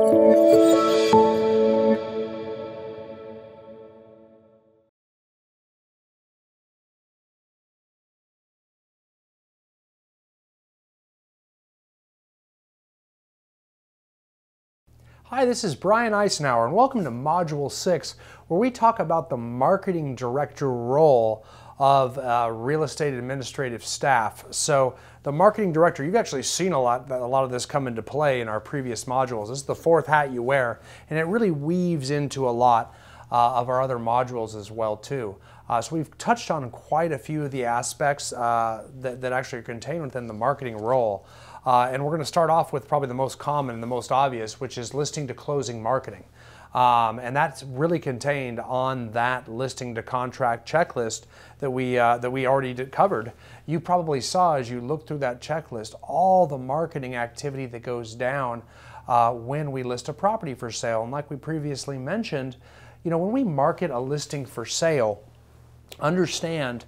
Hi, this is Brian Icenhower, and welcome to Module 6, where we talk about the marketing director role of real estate administrative staff. So the marketing director, you've actually seen a lot of this come into play in our previous modules. This is the fourth hat you wear, and it really weaves into a lot of our other modules as well too. So we've touched on quite a few of the aspects that actually are contained within the marketing role. And we're going to start off with probably the most common and the most obvious, which is listing to closing marketing. And that's really contained on that listing to contract checklist that we already covered. You probably saw as you looked through that checklist all the marketing activity that goes down when we list a property for sale. And like we previously mentioned, you know, when we market a listing for sale, understand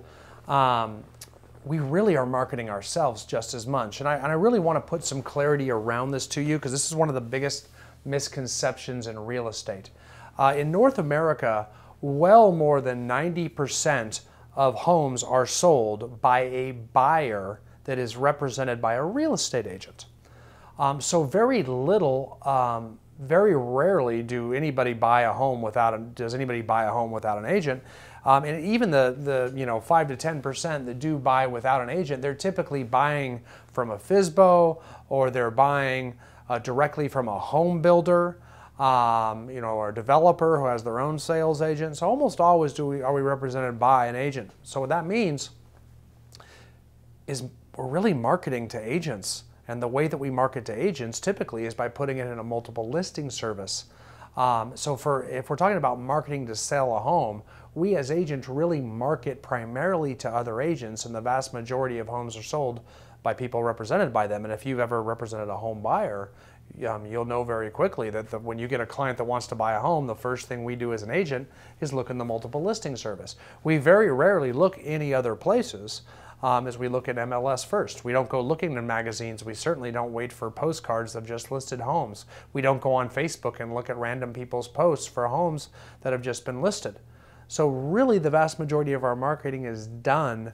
we really are marketing ourselves just as much. And I really want to put some clarity around this to you, because this is one of the biggest misconceptions in real estate. In North America, well more than 90% of homes are sold by a buyer that is represented by a real estate agent. So very little, very rarely does anybody buy a home without an agent. And even the 5 to 10% that do buy without an agent, they're typically buying from a FSBO, or they're buying directly from a home builder, or a developer who has their own sales agent. So almost always are we represented by an agent. So what that means is we're really marketing to agents. And the way that we market to agents typically is by putting it in a multiple listing service. So if we're talking about marketing to sell a home, we as agents really market primarily to other agents, and the vast majority of homes are sold by people represented by them. And if you've ever represented a home buyer, you'll know very quickly that when you get a client that wants to buy a home, the first thing we do as an agent is look in the multiple listing service. We very rarely look any other places. As we look at MLS first. We don't go looking in magazines. We certainly don't wait for postcards of just listed homes. We don't go on Facebook and look at random people's posts for homes that have just been listed. So really the vast majority of our marketing is done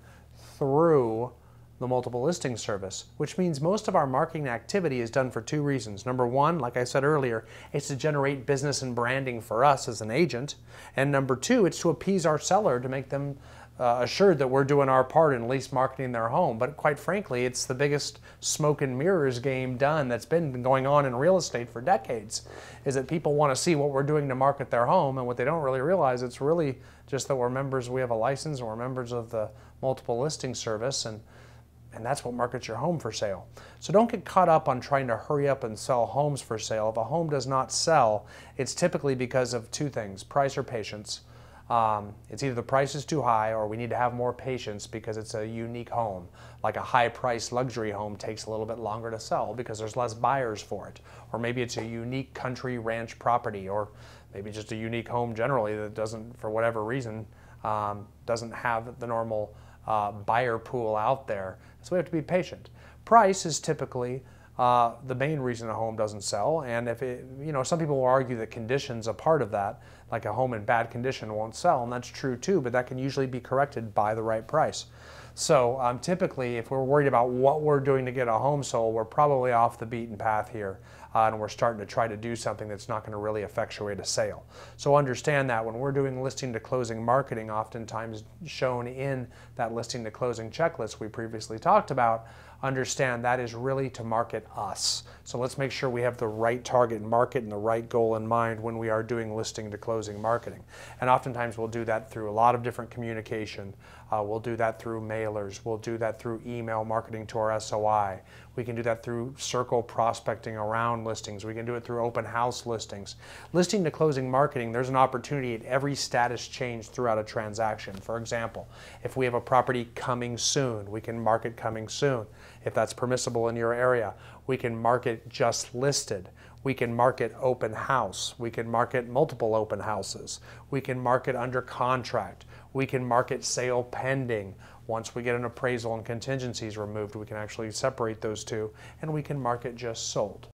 through the multiple listing service, which means most of our marketing activity is done for two reasons. Number one, like I said earlier, it's to generate business and branding for us as an agent. And number two, it's to appease our seller, to make them assured that we're doing our part in at least marketing their home. But quite frankly, it's the biggest smoke and mirrors game done that's been going on in real estate for decades, is that people want to see what we're doing to market their home, and what they don't really realize, it's really just that we have a license, and we're members of the multiple listing service, and that's what markets your home for sale. So don't get caught up on trying to hurry up and sell homes for sale. If a home does not sell, it's typically because of two things: price or patience. It's either the price is too high, or we need to have more patience because it's a unique home. Like a high-priced luxury home takes a little bit longer to sell because there's less buyers for it. Or maybe it's a unique country ranch property, or maybe just a unique home generally that doesn't, for whatever reason, doesn't have the normal buyer pool out there. So we have to be patient. Price is typically the main reason a home doesn't sell, and some people will argue that condition's a part of that, like a home in bad condition won't sell, and that's true too, but that can usually be corrected by the right price. So typically, if we're worried about what we're doing to get a home sold, we're probably off the beaten path here, and we're starting to try to do something that's not going to really effectuate a sale. So understand that when we're doing listing to closing marketing, oftentimes shown in that listing to closing checklist we previously talked about, understand that is really to market us. So let's make sure we have the right target market and the right goal in mind when we are doing listing to closing marketing. And oftentimes we'll do that through a lot of different communication. We'll do that through mailers. We'll do that through email marketing to our SOI. We can do that through circle prospecting around listings. We can do it through open house listings. Listing to closing marketing, there's an opportunity at every status change throughout a transaction. For example, if we have a property coming soon, we can market coming soon. If that's permissible in your area, we can market just listed. We can market open house. We can market multiple open houses. We can market under contract. We can market sale pending. Once we get an appraisal and contingencies removed, we can actually separate those two, and we can market just sold.